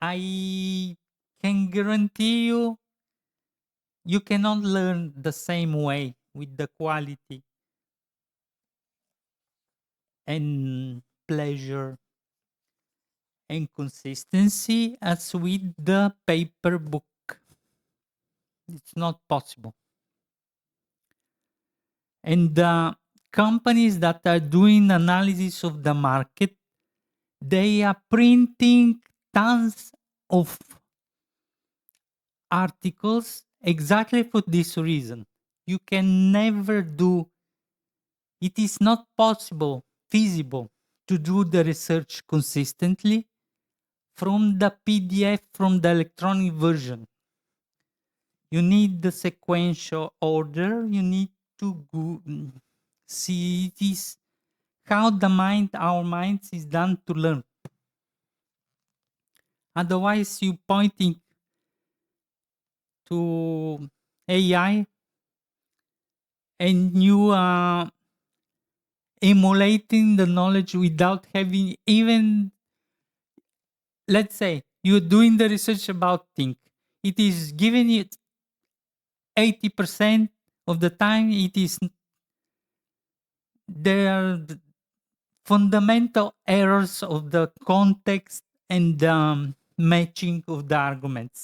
I can guarantee you, you cannot learn the same way with the quality and pleasure and consistency as with the paper book. It's not possible. And the companies that are doing analysis of the market, they are printing tons of articles exactly for this reason. You can never do, it is not possible, feasible to do the research consistently from the PDF, from the electronic version. You need the sequential order, you need to see it is how the mind, our minds is done to learn. Otherwise, you pointing to AI and you are emulating the knowledge without having even, let's say, you're doing the research about thing. It is giving you 80% of the time. It is there are fundamental errors of the context and matching of the arguments.